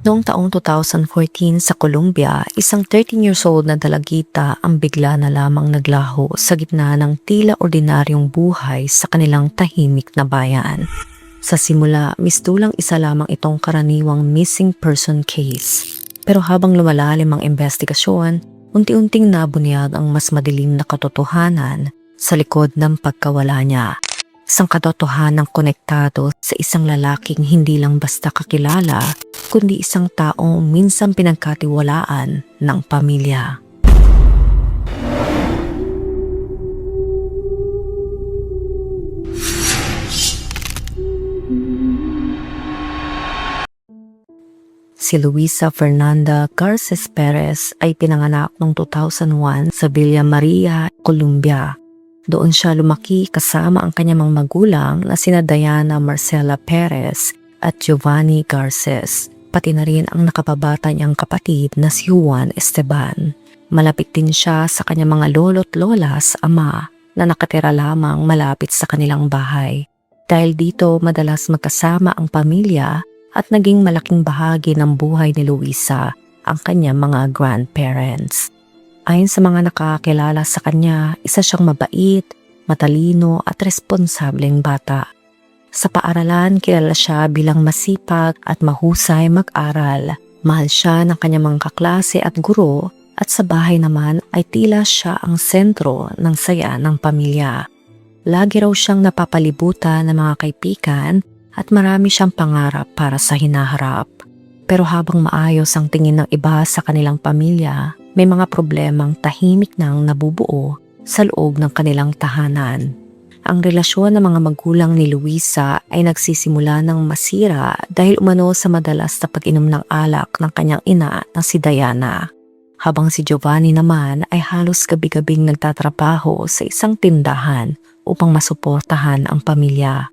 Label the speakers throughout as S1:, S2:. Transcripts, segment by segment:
S1: Noong taong 2014 sa Colombia, isang 13 years old na dalagita ang bigla na lamang naglaho sa gitna ng tila ordinaryong buhay sa kanilang tahimik na bayan. Sa simula, mistulang isa lamang itong karaniwang missing person case. Pero habang lumalalim ang investigasyon, unti-unting nabunyag ang mas madilim na katotohanan sa likod ng pagkawala niya. Isang katotohanang konektado sa isang lalaking hindi lang basta kakilala, kundi isang taong minsan pinagkatiwalaan ng pamilya. Si Luisa Fernanda Garces Perez ay pinanganak noong 2001 sa Villa Maria, Colombia. Doon siya lumaki kasama ang kanyang mga magulang na sina Diana Marcela Perez at Giovanni Garces, pati na rin ang nakababata niyang kapatid na si Juan Esteban. Malapit din siya sa kanyang mga lolo't lola sa ama na nakatira lamang malapit sa kanilang bahay. Dahil dito madalas magkasama ang pamilya at naging malaking bahagi ng buhay ni Luisa ang kanyang mga grandparents. Ayon sa mga nakakilala sa kanya, isa siyang mabait, matalino at responsableng bata. Sa paaralan, kilala siya bilang masipag at mahusay mag-aral. Mahal siya ng kanyang mga kaklase at guro at sa bahay naman ay tila siya ang sentro ng saya ng pamilya. Lagi raw siyang napapalibutan ng mga kaibigan at marami siyang pangarap para sa hinaharap. Pero habang maayos ang tingin ng iba sa kanilang pamilya, may mga problemang tahimik nang nabubuo sa loob ng kanilang tahanan. Ang relasyon ng mga magulang ni Luisa ay nagsisimula ng masira dahil umano sa madalas na pag-inom ng alak ng kanyang ina na si Diana. Habang si Giovanni naman ay halos gabi-gabing nagtatrabaho sa isang tindahan upang masuportahan ang pamilya.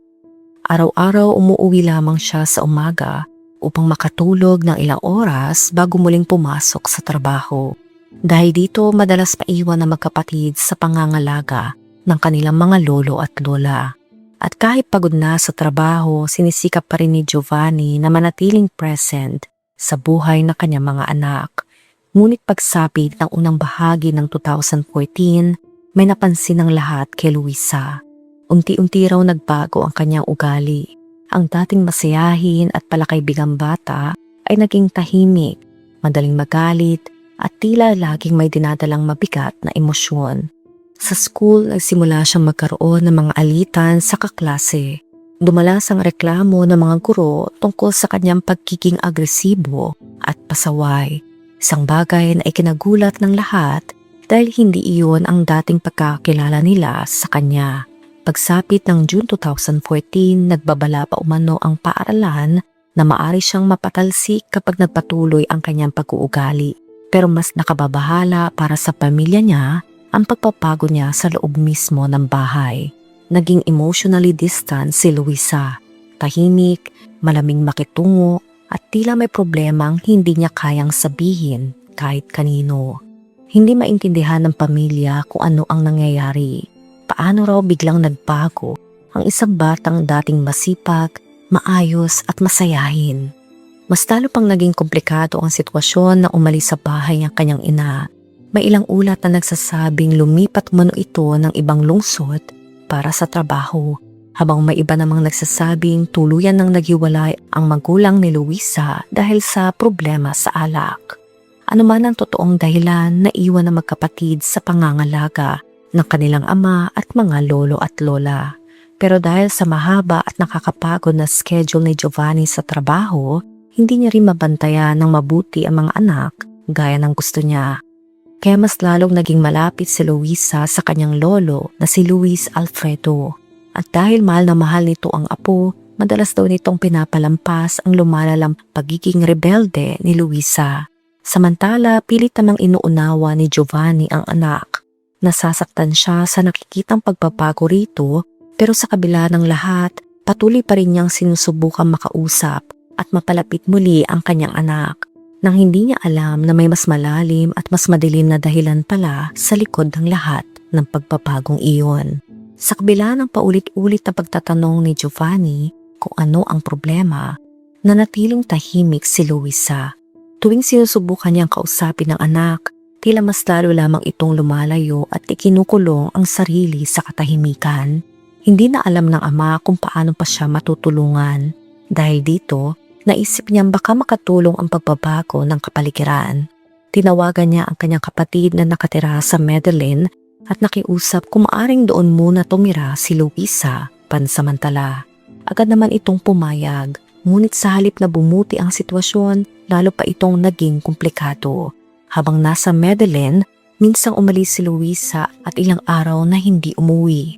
S1: Araw-araw umuuwi lamang siya sa umaga upang makatulog ng ilang oras bago muling pumasok sa trabaho. Dahil dito madalas maiwan na magkapatid sa pangangalaga ng kanilang mga lolo at lola. At kahit pagod na sa trabaho, sinisikap pa rin ni Giovanni na manatiling present sa buhay ng kanyang mga anak. Ngunit pagsapit ng unang bahagi ng 2014, may napansin ng lahat kay Luisa. Unti-unti raw nagbago ang kanyang ugali. Ang dating masayahin at palakaibigang bata ay naging tahimik, madaling magalit at tila laging may dinadalang mabigat na emosyon. Sa school, nagsimula siyang magkaroon ng mga alitan sa kaklase. Dumalas ang reklamo ng mga guro tungkol sa kanyang pagiging agresibo at pasaway. Isang bagay na ikinagulat ng lahat dahil hindi iyon ang dating pagkakilala nila sa kanya. Pagsapit ng June 2014, nagbabala pa umano ang paaralan na maari siyang mapatalsik kapag nagpatuloy ang kanyang pag-uugali. Pero mas nakababahala para sa pamilya niya ang pagpapago niya sa loob mismo ng bahay. Naging emotionally distant si Luisa. Tahimik, malaming makitungo at tila may problemang hindi niya kayang sabihin kahit kanino. Hindi maintindihan ng pamilya kung ano ang nangyayari. Paano raw biglang nagbago ang isang batang dating masipag, maayos at masayahin. Mas talo pang naging komplikado ang sitwasyon na umalis sa bahay ang kanyang ina. May ilang ulat na nagsasabing lumipat umano ito ng ibang lungsod para sa trabaho, habang may iba namang nagsasabing tuluyan nang naghiwalay ang magulang ni Luisa dahil sa problema sa alak. Ano man ang totoong dahilan, naiwan na magkapatid sa pangangalaga ng kanilang ama at mga lolo at lola. Pero dahil sa mahaba at nakakapagod na schedule ni Giovanni sa trabaho, hindi niya rin mabantayan ng mabuti ang mga anak gaya ng gusto niya. Kaya mas lalong naging malapit si Luisa sa kanyang lolo na si Luis Alfredo. At dahil mahal na mahal nito ang apo, madalas daw nitong pinapalampas ang lumalalang pagiging rebelde ni Luisa. Samantala, pilit namang inuunawa ni Giovanni ang anak. Nasasaktan siya sa nakikitang pagbabago rito, pero sa kabila ng lahat, patuloy pa rin niyang sinusubukang makausap at mapalapit muli ang kanyang anak, nang hindi niya alam na may mas malalim at mas madilim na dahilan pala sa likod ng lahat ng pagpapagong iyon. Sa kabila ng paulit-ulit na pagtatanong ni Giovanni kung ano ang problema, Nanatiling tahimik si Luisa. Tuwing sinusubukan niyang kausapin ng anak, tila mas lalo lamang itong lumalayo at ikinukulong ang sarili sa katahimikan. Hindi na alam ng ama kung paano pa siya matutulungan. Dahil dito, naisip niyang baka makatulong ang pagbabago ng kapaligiran. Tinawagan niya ang kanyang kapatid na nakatira sa Medellin at nakiusap kung maaring doon muna tumira si Luisa pansamantala. Agad naman itong pumayag, ngunit sa halip na bumuti ang sitwasyon, lalo pa itong naging komplikado. Habang nasa Medellin, minsang umalis si Luisa at ilang araw na hindi umuwi.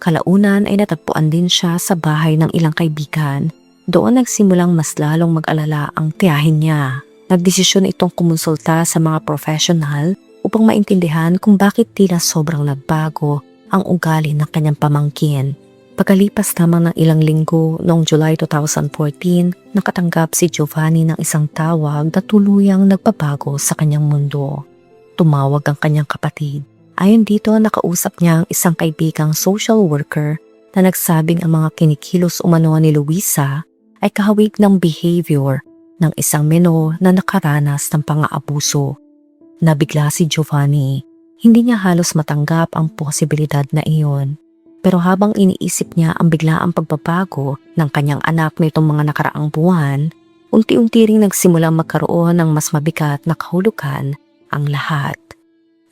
S1: Kalaunan ay natagpuan din siya sa bahay ng ilang kaibigan. Doon nagsimulang mas lalong mag-alala ang tiyahin niya. Nagdesisyon itong kumonsulta sa mga professional upang maintindihan kung bakit tila sobrang nagbago ang ugali ng kanyang pamangkin. Pagkalipas lamang ng ilang linggo noong July 2014, nakatanggap si Giovanni ng isang tawag na tuluyang nagpabago sa kanyang mundo. Tumawag ang kanyang kapatid. Ayon dito, nakausap niya ang isang kaibigang social worker na nagsabing ang mga kinikilos umano ni Luisa ay kahawig ng behavior ng isang menor na nakaranas ng pang-aabuso. Nabigla si Giovanni. Hindi niya halos matanggap ang posibilidad na iyon. Pero habang iniisip niya ang biglaang pagbabago ng kanyang anak nitong mga nakaraang buwan, unti-unti ring nagsimulang magkaroon ng mas mabigat na kahulugan ang lahat.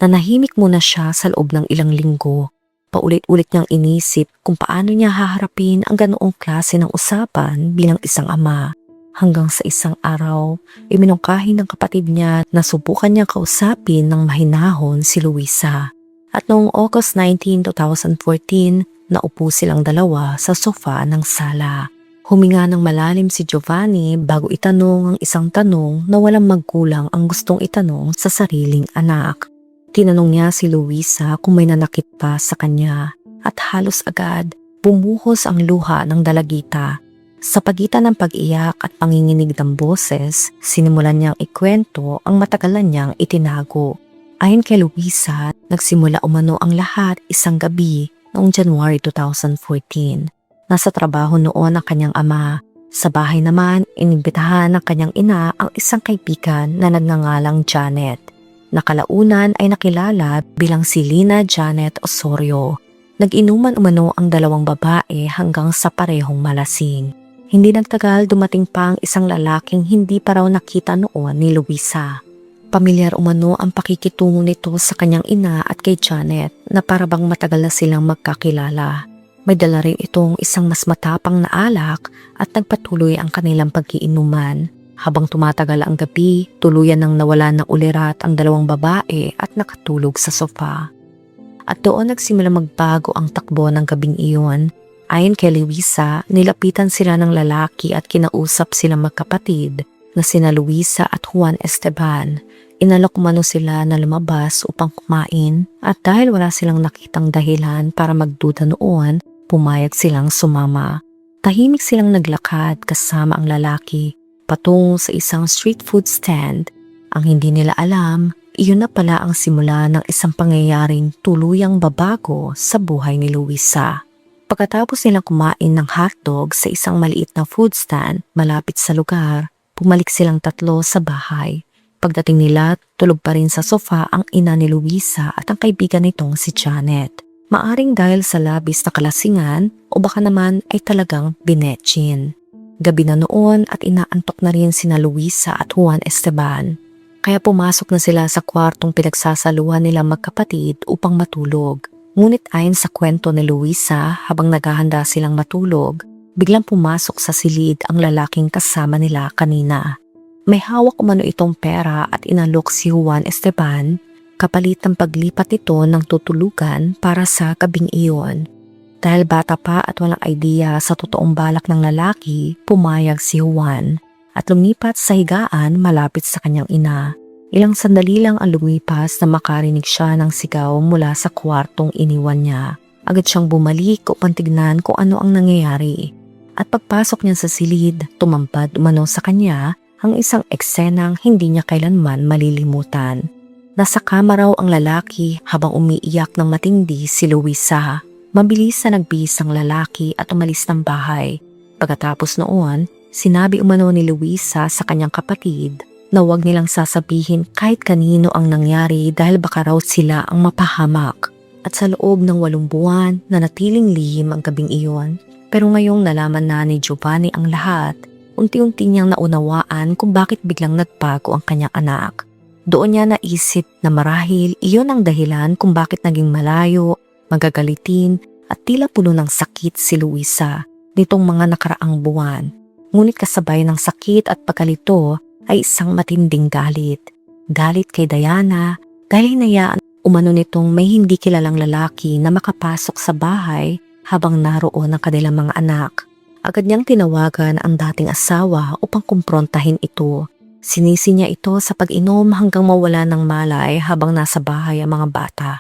S1: Nanahimik muna siya sa loob ng ilang linggo. Paulit-ulit niyang inisip kung paano niya haharapin ang ganoong klase ng usapan bilang isang ama. Hanggang sa isang araw, iminungkahi ng kapatid niya na subukan niyang kausapin ng mahinahon si Luisa. At noong August 19, 2014, naupo silang dalawa sa sofa ng sala. Huminga ng malalim si Giovanni bago itanong ang isang tanong na walang magulang ang gustong itanong sa sariling anak. Tinanong niya si Luisa kung may nanakit pa sa kanya at halos agad bumuhos ang luha ng dalagita. Sa pagitan ng pag-iyak at panginginig ng boses, sinimulan niyang ikwento ang matagalan niyang itinago. Ayon kay Luisa, nagsimula umano ang lahat isang gabi noong January 2014. Nasa trabaho noon ang kanyang ama. Sa bahay naman, inimbitahan ng kanyang ina ang isang kaibigan na nagngangalang Janet. Nakalaunan ay nakilala bilang si Lina Janet Osorio. Nag-inuman umano ang dalawang babae hanggang sa parehong malasing. Hindi nagtagal dumating pa ang isang lalaking hindi pa raw nakita noon ni Luisa. Pamilyar umano ang pakikitungo nito sa kanyang ina at kay Janet na parabang matagal na silang magkakilala. May dala rin itong isang mas matapang na alak at nagpatuloy ang kanilang pagkiinuman. Habang tumatagal ang gabi, tuluyan nang nawala ng ulirat ang dalawang babae at nakatulog sa sofa. At doon nagsimula magbago ang takbo ng gabing iyon. Ayon kay Luisa, nilapitan sila ng lalaki at kinausap silang magkapatid na sina Luisa at Juan Esteban. Inalok umano sila na lumabas upang kumain at dahil wala silang nakitang dahilan para magduda noon, pumayag silang sumama. Tahimik silang naglakad kasama ang lalaki patungo sa isang street food stand. Ang hindi nila alam, iyon na pala ang simula ng isang pangyayaring tuluyang babago sa buhay ni Luisa. Pagkatapos nilang kumain ng hotdog sa isang maliit na food stand malapit sa lugar, pumalik silang tatlo sa bahay. Pagdating nila, tulog pa rin sa sofa ang ina ni Luisa at ang kaibigan nitong si Janet. Maaring dahil sa labis na kalasingan o baka naman ay talagang binetchin. Gabi na noon at inaantok na rin sina Luisa at Juan Esteban. Kaya pumasok na sila sa kwartong pinagsasaluhan nilang magkapatid upang matulog. Ngunit ayon sa kwento ni Luisa, habang naghahanda silang matulog, biglang pumasok sa silid ang lalaking kasama nila kanina. May hawak umano itong pera at inalok si Juan Esteban kapalit ng paglipat ito ng tutulugan para sa gabing iyon. Dahil bata pa at walang idea sa totoong balak ng lalaki, pumayag si Juan at lumipat sa higaan malapit sa kanyang ina. Ilang sandali lang ang lumipas na makarinig siya ng sigaw mula sa kwartong iniwan niya. Agad siyang bumalik upang tignan kung ano ang nangyayari. At pagpasok niya sa silid, tumampad umano sa kanya ang isang eksenang hindi niya kailanman malilimutan. Nasa kama raw ang lalaki habang umiiyak ng matindi si Luisa. Mabilis na nagbihis ang lalaki at umalis ng bahay. Pagkatapos noon, Sinabi umano ni Luisa sa kanyang kapatid na huwag nilang sasabihin kahit kanino ang nangyari dahil baka raw sila ang mapahamak. At sa loob ng 8 buwan na natiling lihim ang gabing iyon. Pero ngayong nalaman na ni Giovanni ang lahat, unti-unti niyang naunawaan kung bakit biglang nagbago ang kanyang anak. Doon niya naisip na marahil iyon ang dahilan kung bakit naging malayo, magagalitin at tila puno ng sakit si Luisa nitong mga nakaraang buwan. Ngunit kasabay ng sakit at pagkalito ay isang matinding galit. Galit kay Diana dahil hinayaan umano nitong may hindi kilalang lalaki na makapasok sa bahay habang naroon ang kanilang mga anak. Agad niyang tinawagan ang dating asawa upang kumprontahin ito. Sinisi niya ito sa pag-inom hanggang mawala ng malay habang nasa bahay ang mga bata.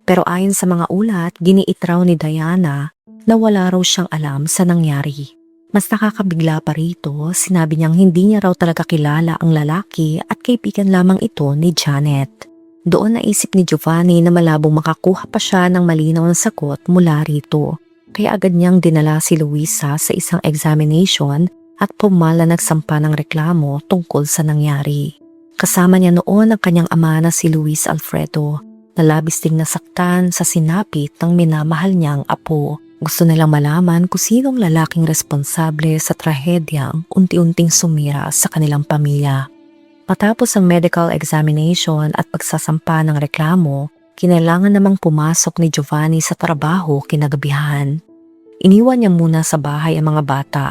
S1: Pero ayon sa mga ulat, giniit raw ni Diana na wala raw siyang alam sa nangyari. Mas nakakabigla pa rito, sinabi niyang hindi niya raw talaga kilala ang lalaki at kaibigan lamang ito ni Janet. Doon naisip ni Giovanni na malabong makakuha pa siya ng malinaw na sagot mula rito. Kaya agad niyang dinala si Luisa sa isang examination at pumala nagsampa ng reklamo tungkol sa nangyari. Kasama niya noon ang kanyang ama na si Luis Alfredo na labis ding nasaktan sa sinapit ng minamahal niyang apo. Gusto nilang malaman kung sinong lalaking responsable sa trahedyang unti-unting sumira sa kanilang pamilya. Matapos ang medical examination at pagsasampa ng reklamo, kinailangan namang pumasok ni Giovanni sa trabaho kinagabihan. Iniwan niya muna sa bahay ang mga bata.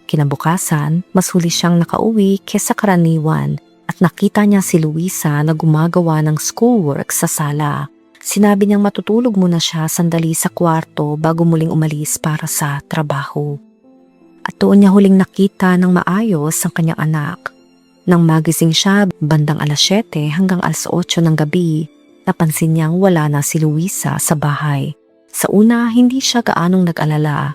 S1: Kinabukasan, mas huli siyang nakauwi kesa karaniwan at nakita niya si Luisa na gumagawa ng schoolwork sa sala. Sinabi niyang matutulog muna siya sandali sa kwarto bago muling umalis para sa trabaho. At doon niya huling nakita ng maayos ang kanyang anak. Nang magising siya bandang 7 hanggang 8 ng gabi, napansin niyang wala na si Luisa sa bahay. Sa una, hindi siya gaanong nag-alala.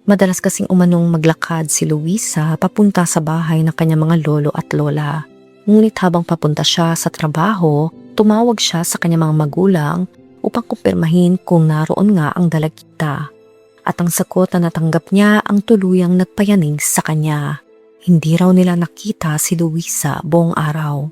S1: Madalas kasing umanong maglakad si Luisa papunta sa bahay ng kanyang mga lolo at lola. Ngunit habang papunta siya sa trabaho, tumawag siya sa kanyang mga magulang upang kumpirmahin kung naroon nga ang dalagita. At ang sagot na natanggap niya ang tuluyang nagpayanig sa kanya. Hindi raw nila nakita si Luisa buong araw.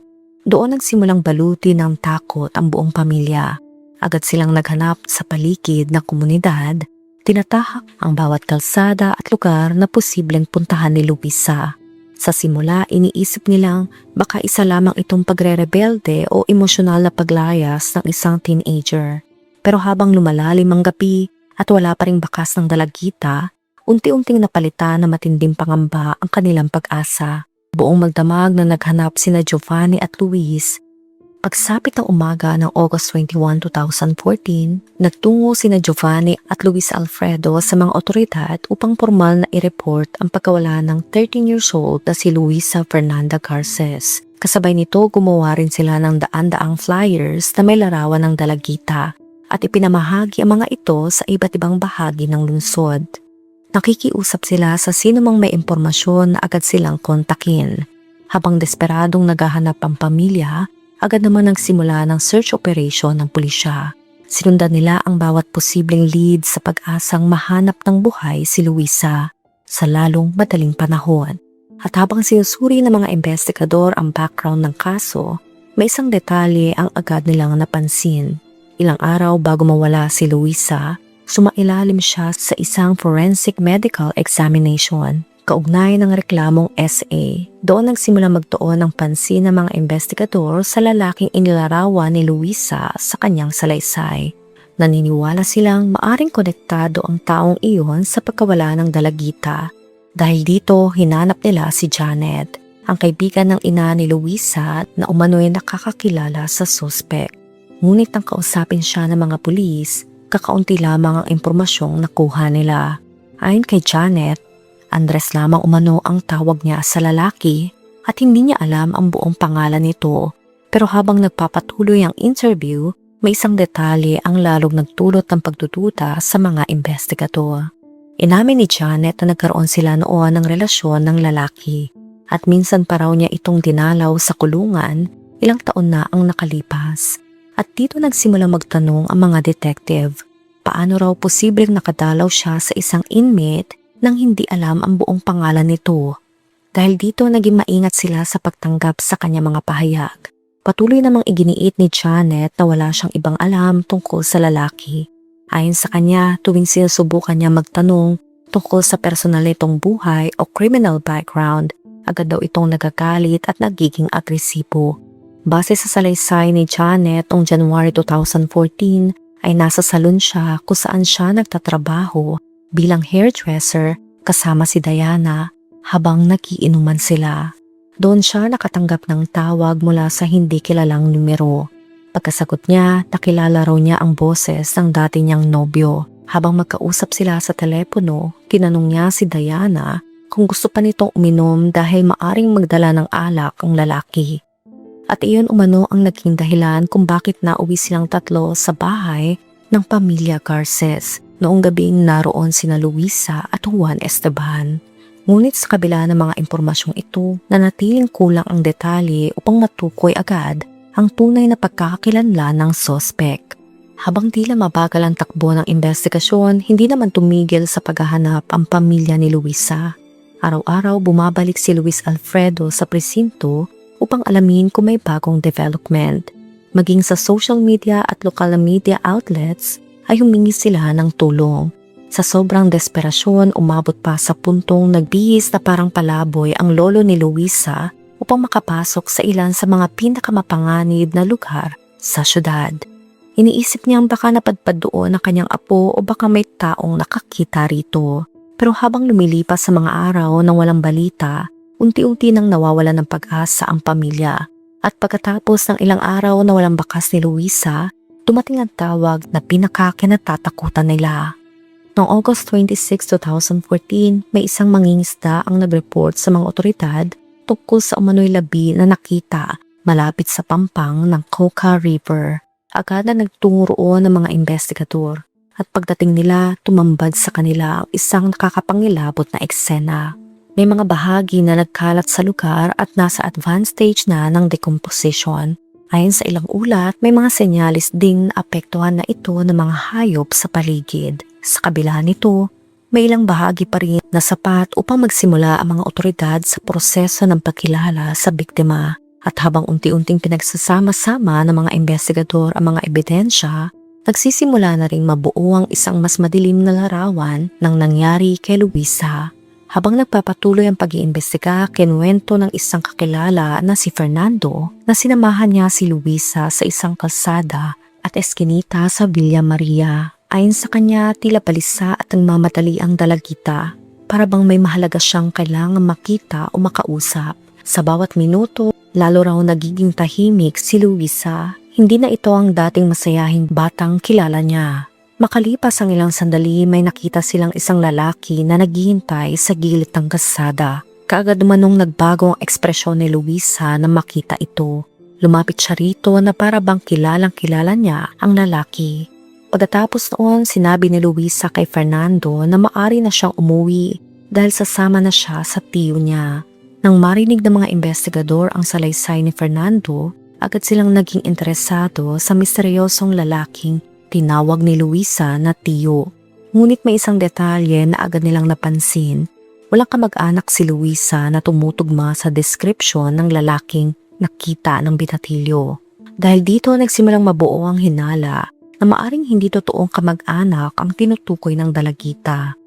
S1: Doon nagsimulang baluti ng takot ang buong pamilya. Agad silang naghanap sa paligid ng komunidad, tinatahak ang bawat kalsada at lugar na posibleng puntahan ni Luisa. Sa simula, iniisip nilang baka isa lamang itong pagre-rebelde o emosyonal na paglayas ng isang teenager. Pero habang lumalalim ang gabi at wala pa ring bakas ng dalagita, unti-unting napalitan na matinding pangamba ang kanilang pag-asa. Buong magdamag na naghanap sina Giovanni at Luis. Pagsapit ng umaga ng August 21, 2014, nagtungo sina Giovanni at Luis Alfredo sa mga otoridad upang formal na i-report ang pagkawala ng 13 years old na si Luisa Fernanda Garces. Kasabay nito gumawa rin sila ng daan-daang flyers na may larawan ng dalagita at ipinamahagi ang mga ito sa iba't ibang bahagi ng lungsod. Nakikiusap sila sa sino mang may impormasyon na agad silang kontakin. Habang desperadong naghahanap ang pamilya, agad naman nagsimula ng search operation ng pulisya. Sinundan nila ang bawat posibleng lead sa pag-asang mahanap ng buhay si Luisa sa lalong madaling panahon. At habang sinusuri ng mga investigador ang background ng kaso, may isang detalye ang agad nilang napansin. Ilang araw bago mawala si Luisa, sumailalim siya sa isang forensic medical examination. Kaugnay ng reklamong SA, doon nagsimula magtuon ng pansin ng mga investigador sa lalaking inilarawan ni Luisa sa kanyang salaysay. Naniniwala silang maaring konektado ang taong iyon sa pagkawala ng dalagita. Dahil dito, hinanap nila si Janet, ang kaibigan ng ina ni Luisa na umano'y nakakakilala sa suspect. Ngunit nang kausapin siya ng mga pulis, kakaunti lamang ang impormasyong nakuha nila. Ayon kay Janet, Andres lamang umano ang tawag niya sa lalaki at hindi niya alam ang buong pangalan nito. Pero habang nagpapatuloy ang interview, may isang detalye ang lalong nagdulot ng pagdududa sa mga investigador. Inamin ni Janet na nagkaroon sila noon ng relasyon ng lalaki at minsan pa raw niya itong dinalaw sa kulungan, ilang taon na ang nakalipas. At dito nagsimula magtanong ang mga detective, paano raw posibleng nakadalaw siya sa isang inmate nang hindi alam ang buong pangalan nito. Dahil dito naging maingat sila sa pagtanggap sa kanyang mga pahayag. Patuloy namang iginiit ni Janet na wala siyang ibang alam tungkol sa lalaki. Ayon sa kanya, tuwing sinusubukan niya magtanong tungkol sa personal nitong buhay o criminal background, agad daw itong nagagalit at nagiging agresibo. Base sa salaysay ni Janet noong January 2014 ay nasa salon siya kung saan siya nagtatrabaho bilang hairdresser kasama si Diana habang nagiinuman sila. Doon siya nakatanggap ng tawag mula sa hindi kilalang numero. Pagkasagot niya, nakilala raw niya ang boses ng dati niyang nobyo. Habang magkausap sila sa telepono, tinanong niya si Diana kung gusto pa nitong uminom dahil maaring magdala ng alak ang lalaki. At iyon umano ang naging dahilan kung bakit nauwi silang tatlo sa bahay ng pamilya Garces. Noong gabing naroon sina Luisa at Juan Esteban. Ngunit sa kabila ng mga impormasyong ito, nanatiling kulang ang detalye upang matukoy agad ang tunay na pagkakakilanlan ng sospek. Habang tila mabagal ang takbo ng investigasyon, hindi naman tumigil sa paghahanap ang pamilya ni Luisa. Araw-araw bumabalik si Luis Alfredo sa presinto upang alamin kung may bagong development. Maging sa social media at lokal na media outlets ay humingi sila ng tulong. Sa sobrang desperasyon, umabot pa sa puntong nagbihis na parang palaboy ang lolo ni Luisa upang makapasok sa ilan sa mga pinakamapanganib na lugar sa syudad. Iniisip niyang baka napadpad doon ang kanyang apo o baka may taong nakakita rito. Pero habang lumilipas sa mga araw nang walang balita, unti-unti nang nawawalan ng pag-asa ang pamilya. At pagkatapos ng ilang araw na walang bakas ni Luisa, dumating ang tawag na pinakakinatatakutan nila. Noong August 26, 2014, may isang mangingisda ang nag-report sa mga otoridad tungkol sa umano'y labi na nakita malapit sa pampang ng Coca River. Agad na nagtungo roon ng mga investigador at pagdating nila, tumambad sa kanila ang isang nakakapangilabot na eksena. May mga bahagi na nagkalat sa lugar at nasa advanced stage na ng decomposition. Ayon sa ilang ulat, may mga senyalis ding apektuhan na ito ng mga hayop sa paligid. Sa kabila nito, may ilang bahagi pa rin na sapat upang magsimula ang mga otoridad sa proseso ng pagkilala sa biktima. At habang unti-unting pinagsasama-sama ng mga investigador ang mga ebidensya, nagsisimula na ring mabuo ang isang mas madilim na larawan ng nangyari kay Luisa. Habang nagpapatuloy ang pag-iimbestiga, kinuwento ng isang kakilala na si Fernando na sinamahan niya si Luisa sa isang kalsada at eskinita sa Villa Maria. Ayon sa kanya, tila balisa at nagmamadali ang dalagita para bang may mahalaga siyang kailangang makita o makausap. Sa bawat minuto, lalo raw nagiging tahimik si Luisa. Hindi na ito ang dating masayahing batang kilala niya. Makalipas ang ilang sandali, may nakita silang isang lalaki na naghihintay sa gilid ng kalsada. Kaagad manong nagbago ang ekspresyon ni Luisa na makita ito. Lumapit siya rito na para bang kilalang kilala niya ang lalaki. Pagkatapos noon, sinabi ni Luisa kay Fernando na maari na siyang umuwi dahil sasama na siya sa tiyo niya. Nang marinig ng mga investigador ang salaysay ni Fernando, agad silang naging interesado sa misteryosong lalaking tinawag ni Luisa na tiyo. Ngunit may isang detalye na agad nilang napansin. Walang kamag-anak si Luisa na tumutugma sa description ng lalaking nakita ng binatilyo. Dahil dito nagsimulang mabuo ang hinala na maaring hindi totoong kamag-anak ang tinutukoy ng dalagita.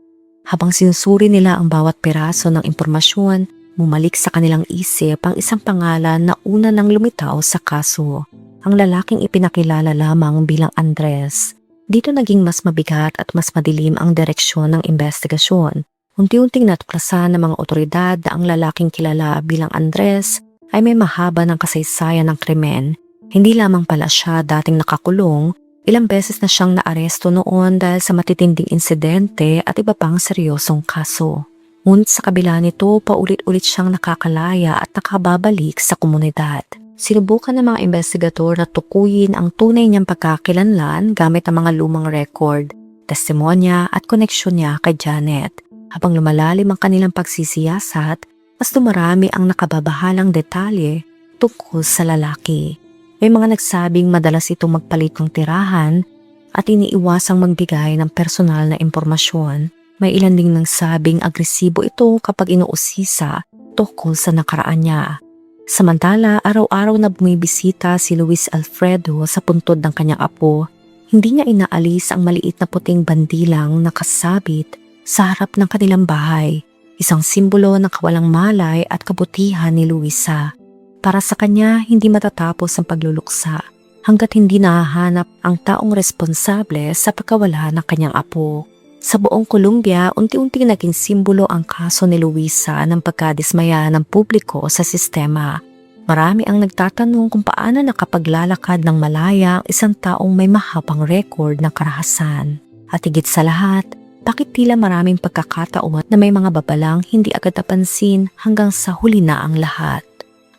S1: Habang sinusuri nila ang bawat peraso ng impormasyon, bumalik sa kanilang isip ang isang pangalan na una nang lumitaw sa kaso. Ang lalaking ipinakilala lamang bilang Andres. Dito naging mas mabigat at mas madilim ang direksyon ng investigasyon. Unti-unting natuklasan ng mga otoridad na ang lalaking kilala bilang Andres ay may mahaba ng kasaysayan ng krimen. Hindi lamang pala siya dating nakakulong, ilang beses na siyang naaresto noon dahil sa matitinding insidente at iba pang seryosong kaso. Ngunit sa kabila nito, paulit-ulit siyang nakakalaya at nakababalik sa komunidad. Sinubukan ng mga investigador na tukuyin ang tunay niyang pagkakilanlan gamit ang mga lumang record, testimonya at koneksyon niya kay Janet. Habang lumalalim ang kanilang pagsisiyasat, mas dumarami ang nakababahalang detalye tungkol sa lalaki. May mga nagsabing madalas itong magpalit ng tirahan at iniiwasang magbigay ng personal na impormasyon. May ilan ding nagsabing agresibo ito kapag inuusisa tungkol sa nakaraan niya. Samantala, araw-araw na bumibisita si Luis Alfredo sa puntod ng kanyang apo, hindi niya inaalis ang maliit na puting bandilang nakasabit sa harap ng kanilang bahay, isang simbolo ng kawalang malay at kabutihan ni Luisa. Para sa kanya, hindi matatapos ang pagluluksa hanggat hindi nahahanap ang taong responsable sa pagkawala ng kanyang apo. Sa buong Colombia, unti-unti naging simbolo ang kaso ni Luisa ng pagkadismaya ng publiko sa sistema. Marami ang nagtatanong kung paano nakapaglalakad ng malaya ang isang taong may mahabang record ng karahasan. At higit sa lahat, bakit tila maraming pagkakataon na may mga babalang hindi agad napansin hanggang sa huli na ang lahat.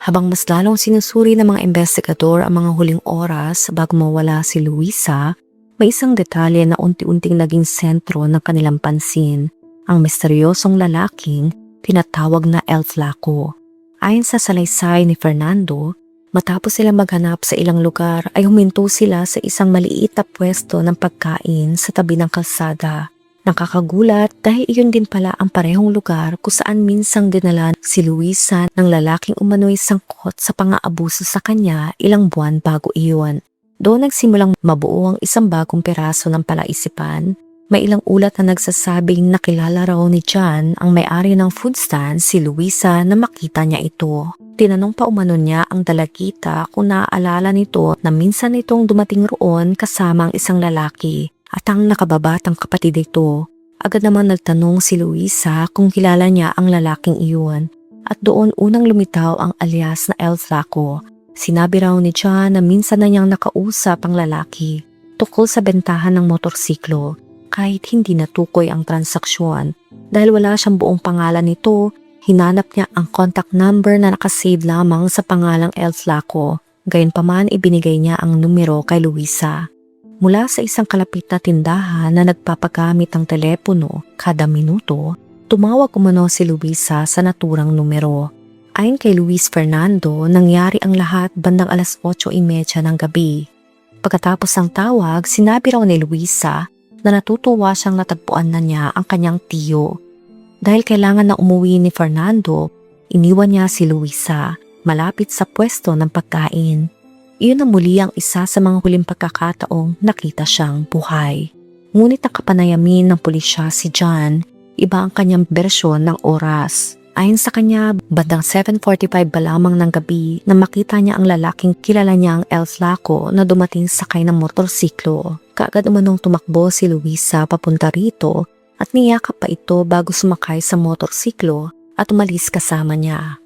S1: Habang mas lalong sinusuri ng mga investigador ang mga huling oras bago mawala si Luisa, may isang detalye na unti-unting naging sentro ng kanilang pansin, ang misteryosong lalaking tinatawag na El Flaco. Ayon sa salaysay ni Fernando, matapos sila maghanap sa ilang lugar ay huminto sila sa isang maliit na pwesto ng pagkain sa tabi ng kalsada. Nakakagulat dahil iyon din pala ang parehong lugar kung saan minsang dinala si Luisa ng lalaking umano'y sangkot sa pang-aabuso sa kanya ilang buwan bago iyon. Doon nagsimulang mabuo ang isang bagong peraso ng palaisipan. May ilang ulat na nagsasabing nakilala raw ni John ang may-ari ng food stand si Luisa na makita niya ito. Tinanong pa umano niya ang dalagita kung naaalala nito na minsan itong dumating roon kasama ang isang lalaki at ang nakababatang kapatid nito. Agad naman nagtanong si Luisa kung kilala niya ang lalaking iyon at doon unang lumitaw ang alias na El Flaco. Sinabi raw ni John na minsan na niyang nakausap ang lalaki tungkol sa bentahan ng motorsiklo kahit hindi natukoy ang transaksyon. Dahil wala siyang buong pangalan nito, hinanap niya ang contact number na nakasave lamang sa pangalang El Flaco. Gayunpaman ibinigay niya ang numero kay Luisa. Mula sa isang kalapit na tindahan na nagpapagamit ng telepono kada minuto, tumawag umano si Luisa sa naturang numero. Ayon kay Luis Fernando, nangyari ang lahat bandang alas 8:30 ng gabi. Pagkatapos ng tawag, sinabi raw ni Luisa na natutuwa siyang natagpuan na niya ang kanyang tiyo. Dahil kailangan na umuwi ni Fernando, iniwan niya si Luisa malapit sa pwesto ng pagkain. Iyon na muli ang isa sa mga huling pagkakataong nakita siyang buhay. Ngunit nakapanayamin ng pulisya si John, iba ang kanyang bersyon ng oras. Ayon sa kanya, bandang 7:45 pa lamang ng gabi na makita niya ang lalaking kilala niyang El Flaco na dumating sakay ng motorsiklo. Kaagad umanong tumakbo si Luisa papunta rito at niyakap pa ito bago sumakay sa motorsiklo at umalis kasama niya.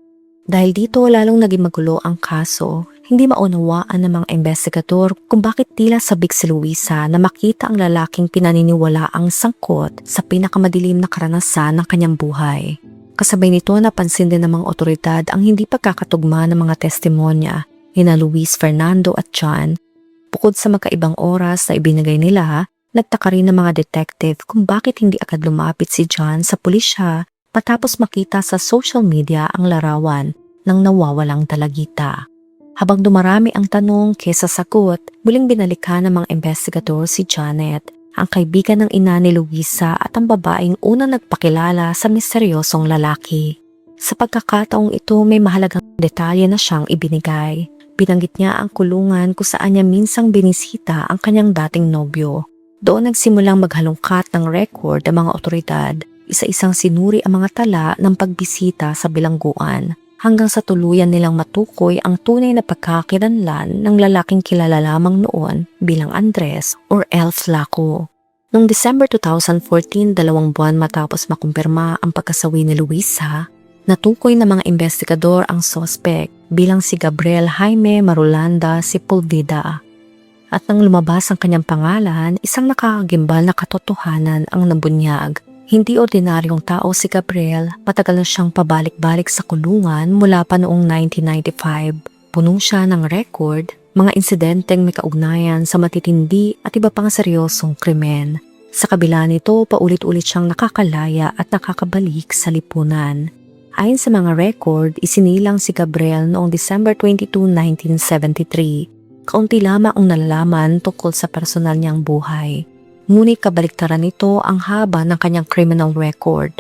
S1: Dahil dito lalong naging magulo ang kaso, hindi maunawaan ng mga investigador kung bakit tila sabik si Luisa na makita ang lalaking pinaniniwala ang sangkot sa pinakamadilim na karanasan ng kanyang buhay. Kasabay nito napansin din ng mga otoridad ang hindi pagkakatugma ng mga testimonya ni Luis Fernando at John. Bukod sa magkaibang oras na ibinigay nila, nagtaka rin ng mga detective kung bakit hindi agad lumapit si John sa pulisya matapos makita sa social media ang larawan ng nawawalang dalagita. Habang dumarami ang tanong kesa sagot, muling binalikan ng mga investigador si Janet, ang kaibigan ng ina ni Luisa at ang babaeng unang nagpakilala sa misteryosong lalaki. Sa pagkakataong ito may mahalagang detalye na siyang ibinigay. Binanggit niya ang kulungan kung saan niya minsang binisita ang kanyang dating nobyo. Doon nagsimulang maghalongkat ng record ang mga otoridad. Isa-isang sinuri ang mga tala ng pagbisita sa bilangguan hanggang sa tuluyan nilang matukoy ang tunay na pagkakakilanlan ng lalaking kilala lamang noon bilang Andres or El Flaco. Noong December 2014, 2 buwan matapos makumpirma ang pagkasawi ni Luisa, natukoy ng mga investigador ang suspect bilang si Gabriel Jaime Marulanda Sepulveda. At nang lumabas ang kanyang pangalan, isang nakakagimbal na katotohanan ang nabunyag. Hindi ordinaryong tao si Gabriel, matagal na siyang pabalik-balik sa kulungan mula pa noong 1995. Puno siya ng record, mga insidenteng may kaugnayan sa matitindi at iba pang seryosong krimen. Sa kabila nito, paulit-ulit siyang nakakalaya at nakakabalik sa lipunan. Ayon sa mga record, isinilang si Gabriel noong December 22, 1973. Kaunti lamang ang nalalaman tungkol sa personal niyang buhay. Ngunit kabaliktaran nito ang haba ng kanyang criminal record.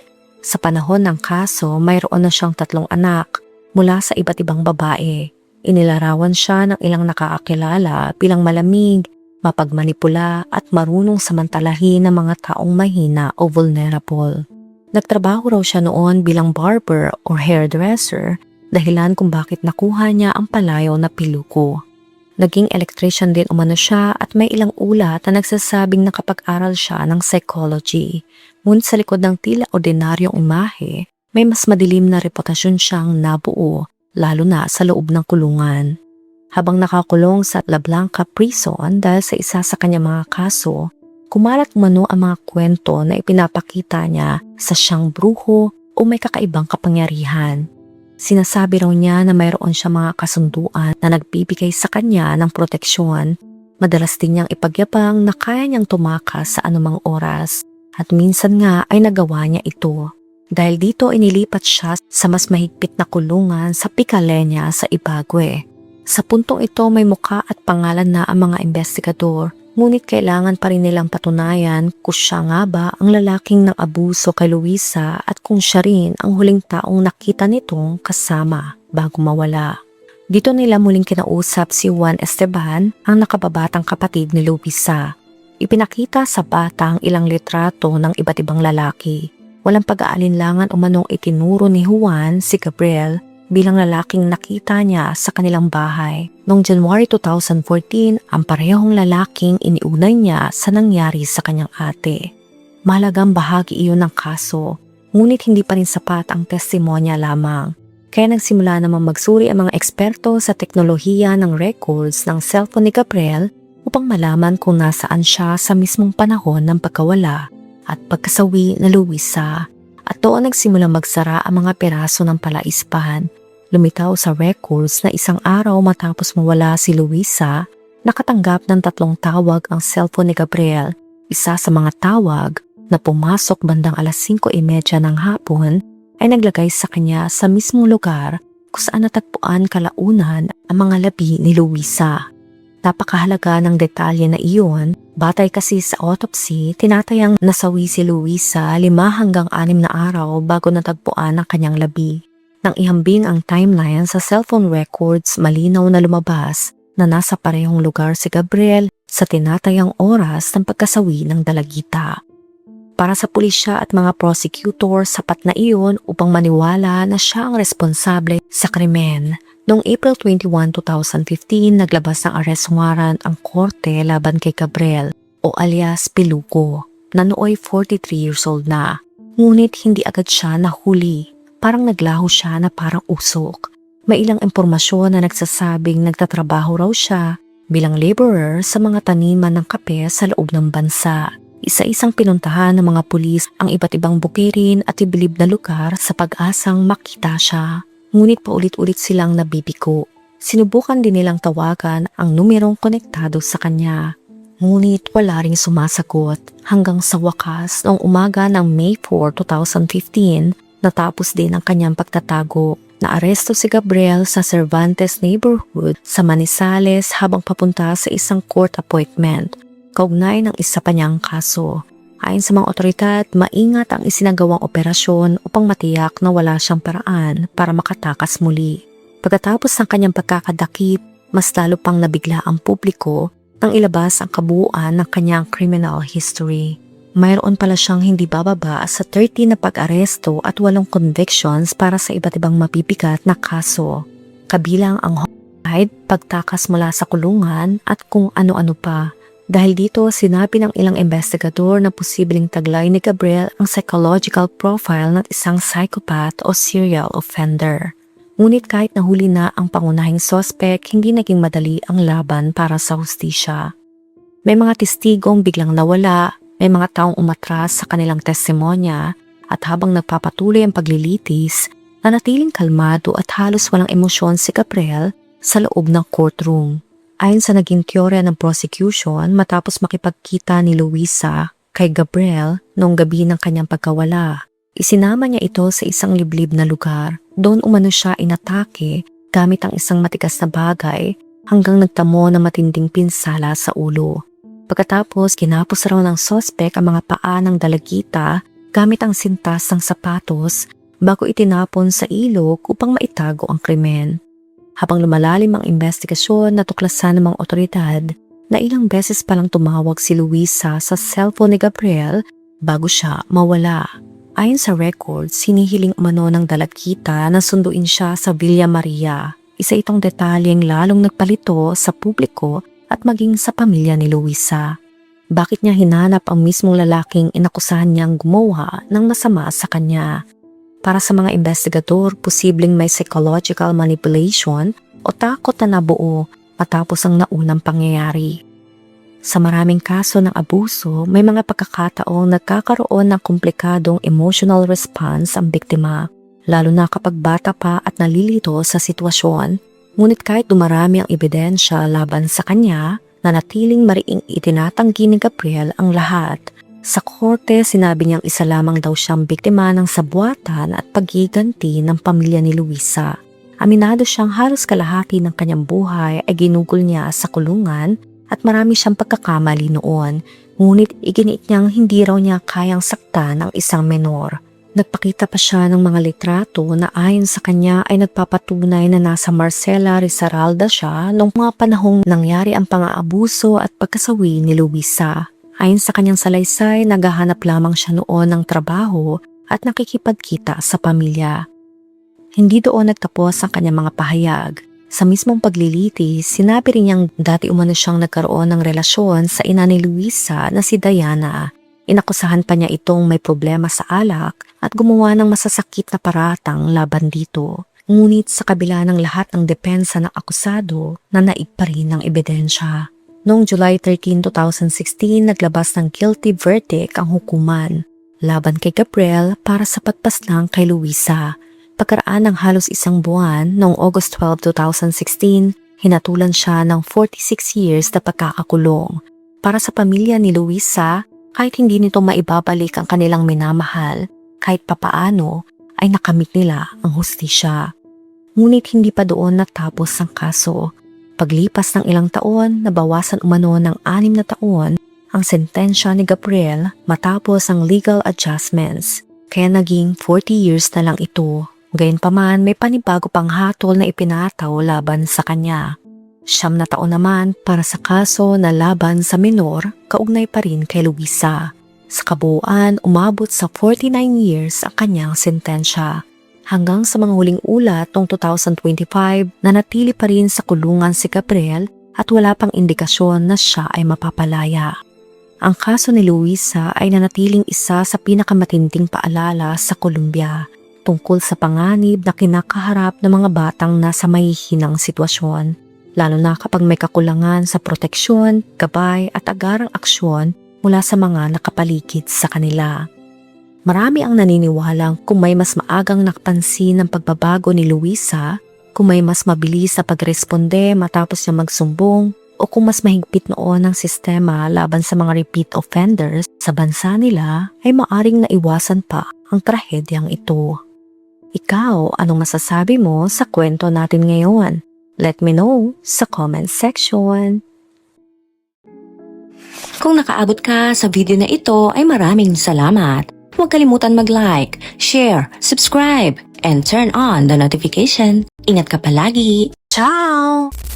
S1: Sa panahon ng kaso, mayroon na siyang 3 anak mula sa iba't ibang babae. Inilarawan siya ng ilang nakakakilala bilang malamig, mapagmanipula at marunong samantalahin ng mga taong mahina o vulnerable. Nagtrabaho raw siya noon bilang barber o hairdresser, dahilan kung bakit nakuha niya ang palayaw na piluko. Naging electrician din umano siya at may ilang ulat na nagsasabing nakapag-aral siya ng psychology. Ngunit sa likod ng tila ordinaryong imahe, may mas madilim na reputasyon siyang nabuo, lalo na sa loob ng kulungan. Habang nakakulong sa La Blanca Prison dahil sa isa sa kanyang mga kaso, kumalat umano ang mga kwento na ipinapakita niya sa siyang bruho o may kakaibang kapangyarihan. Sinasabi raw niya na mayroon siya mga kasunduan na nagbibigay sa kanya ng proteksyon. Madalas din niyang ipagyabang na kaya niyang tumakas sa anumang oras at minsan nga ay nagawa niya ito. Dahil dito inilipat siya sa mas mahigpit na kulungan sa Picalenia sa Ibague. Sa puntong ito may muka at pangalan na ang mga investigador, ngunit kailangan pa rin nilang patunayan kung siya nga ba ang lalaking nang-abuso kay Luisa at kung siya rin ang huling taong nakita nitong kasama bago mawala. Dito nila muling kinausap si Juan Esteban, ang nakababatang kapatid ni Luisa. Ipinakita sa bata ang ilang litrato ng iba't ibang lalaki. Walang pag-aalinlangan umanong itinuro ni Juan si Gabriel bilang lalaking nakita niya sa kanilang bahay. Noong January 2014, ang parehong lalaking iniunay niya sa nangyari sa kanyang ate. Mahalagang bahagi iyon ng kaso, ngunit hindi pa rin sapat ang testimonya lamang. Kaya nagsimula namang magsuri ang mga eksperto sa teknolohiya ng records ng cellphone ni Gabriel upang malaman kung nasaan siya sa mismong panahon ng pagkawala at pagkasawi na Luisa. At doon nagsimulang magsara ang mga piraso ng palaispan. Lumitaw sa records na isang araw matapos mawala si Luisa, nakatanggap ng 3 tawag ang cellphone ni Gabriel. Isa sa mga tawag na pumasok bandang 5:30 ng hapon ay naglagay sa kanya sa mismong lugar kung saan natagpuan kalaunan ang mga labi ni Luisa. Napakahalaga ng detalye na iyon, batay kasi sa autopsy, tinatayang nasawi si Luisa 5 hanggang 6 na araw bago natagpuan ang kanyang labi. Nang ihambing ang timeline sa cellphone records, malinaw na lumabas na nasa parehong lugar si Gabriel sa tinatayang oras ng pagkasawi ng dalagita. Para sa pulisya at mga prosecutor, sapat na iyon upang maniwala na siya ang responsable sa krimen. Noong April 21, 2015, naglabas ng arrest warrant ang korte laban kay Gabriel o alias Piluko, na nooy 43 years old na. Ngunit hindi agad siya nahuli. Parang naglaho siya na parang usok. May ilang impormasyon na nagsasabing nagtatrabaho raw siya bilang laborer sa mga taniman ng kape sa loob ng bansa. Isa-isang pinuntahan ng mga pulis ang iba't ibang bukirin at ibilib na lugar sa pag-asang makita siya. Ngunit paulit-ulit silang nabibiko. Sinubukan din nilang tawagan ang numerong konektado sa kanya. Ngunit wala ring sumasagot hanggang sa wakas noong umaga ng May 4, 2015, natapos din ang kanyang pagtatago. Naaresto si Gabriel sa Cervantes neighborhood sa Manizales habang papunta sa isang court appointment, kaugnay ng isa pa niyang kaso. Ayon sa mga otoridad, maingat ang isinagawang operasyon upang matiyak na wala siyang paraan para makatakas muli. Pagkatapos ng kanyang pagkakadakip, mas lalo pang nabigla ang publiko nang ilabas ang kabuuan ng kanyang criminal history. Mayroon pala siyang hindi bababa sa 30 na pag-aresto at 8 convictions para sa iba't ibang mabibigat na kaso. Kabilang ang homicide, pagtakas mula sa kulungan at kung ano-ano pa. Dahil dito, sinabi ng ilang investigador na posibleng taglay ni Gabriel ang psychological profile ng isang psychopath o serial offender. Ngunit kahit nahuli na ang pangunahing suspect, hindi naging madali ang laban para sa hustisya. May mga testigong biglang nawala, may mga taong umatras sa kanilang testimonya, at habang nagpapatuloy ang paglilitis, nanatiling kalmado at halos walang emosyon si Gabriel sa loob ng courtroom. Ayon sa naging teorya ng prosecution, matapos makipagkita ni Luisa kay Gabriel noong gabi ng kanyang pagkawala, isinama niya ito sa isang liblib na lugar. Doon umano siya inatake gamit ang isang matigas na bagay hanggang nagtamo ng matinding pinsala sa ulo. Pagkatapos, kinapos raw ng suspect ang mga paa ng dalagita gamit ang sintas ng sapatos bago itinapon sa ilog upang maitago ang krimen. Habang lumalalim ang investigasyon, natuklasan ng mga otoridad na ilang beses palang tumawag si Luisa sa cellphone ni Gabriel bago siya mawala. Ayon sa records, hinihiling umano ng dalagkita na sunduin siya sa Villa Maria. Isa itong detalyeng lalong nagpalito sa publiko at maging sa pamilya ni Luisa. Bakit niya hinanap ang mismong lalaking inakusahan niyang gumawa ng masama sa kanya? Para sa mga investigador, posibleng may psychological manipulation o takot na nabuo matapos ang naunang pangyayari. Sa maraming kaso ng abuso, may mga pagkakataong nagkakaroon ng komplikadong emotional response ang biktima, lalo na kapag bata pa at nalilito sa sitwasyon. Ngunit kahit dumarami ang ebidensya laban sa kanya, nanatiling mariing itinatanggi ni Gabriel ang lahat. Sa korte, sinabi niyang isa lamang daw siyang biktima ng sabwatan at paggiganti ng pamilya ni Luisa. Aminado siyang halos kalahati ng kanyang buhay ay ginugol niya sa kulungan at marami siyang pagkakamali noon. Ngunit iginiit niyang hindi raw niya kayang saktan ang isang menor. Nagpakita pa siya ng mga litrato na ayon sa kanya ay nagpapatunay na nasa Marcela Risaralda siya noong mga panahong nangyari ang pang-aabuso at pagkasawi ni Luisa. Ayon sa kanyang salaysay, naghahanap lamang siya noon ng trabaho at nakikipagkita sa pamilya. Hindi doon nagtapos ang kanyang mga pahayag. Sa mismong paglilitis, sinabi rin niyang dati umano siyang nagkaroon ng relasyon sa ina ni Luisa na si Diana. Inakusahan pa niya itong may problema sa alak at gumawa ng masasakit na paratang laban dito. Ngunit sa kabila ng lahat ng depensa ng akusado, nanaig pa rin ng ebidensya. Noong July 13, 2016, naglabas ng guilty verdict ang hukuman laban kay Gabriel para sa pagpaslang kay Luisa. Pagkaraan ng halos isang buwan, noong August 12, 2016, hinatulan siya ng 46 years na pagkakakulong. Para sa pamilya ni Luisa, kahit hindi nito maibabalik ang kanilang minamahal, kahit papaano ay nakamit nila ang hustisya. Ngunit hindi pa doon natapos ang kaso. Paglipas ng ilang taon, nabawasan umano ng 6 na taon ang sentensya ni Gabriel matapos ang legal adjustments, kaya naging 40 years na lang ito. Gayunpaman, may panibago pang hatol na ipinataw laban sa kanya. 9 na taon naman para sa kaso na laban sa minor, kaugnay pa rin kay Luisa. Sa kabuuan, umabot sa 49 years ang kanyang sentensya. Hanggang sa mga huling ulat noong 2025, nanatili pa rin sa kulungan si Gabriel at wala pang indikasyon na siya ay mapapalaya. Ang kaso ni Luisa ay nanatiling isa sa pinakamatinding paalala sa Colombia tungkol sa panganib na kinakaharap ng mga batang nasa mahihinang sitwasyon, lalo na kapag may kakulangan sa proteksyon, gabay at agarang aksyon mula sa mga nakapaligid sa kanila. Marami ang naniniwalang kung may mas maagang nakapansin ng pagbabago ni Luisa, kung may mas mabilis sa pagresponde matapos niya magsumbong, o kung mas mahigpit noon ang sistema laban sa mga repeat offenders sa bansa nila, ay maaring naiwasan pa ang trahedyang ito. Ikaw, anong masasabi mo sa kwento natin ngayon? Let me know sa comment section.
S2: Kung nakaabot ka sa video na ito ay maraming salamat. Huwag kalimutan mag-like, share, subscribe, and turn on the notification. Ingat ka palagi!
S1: Ciao!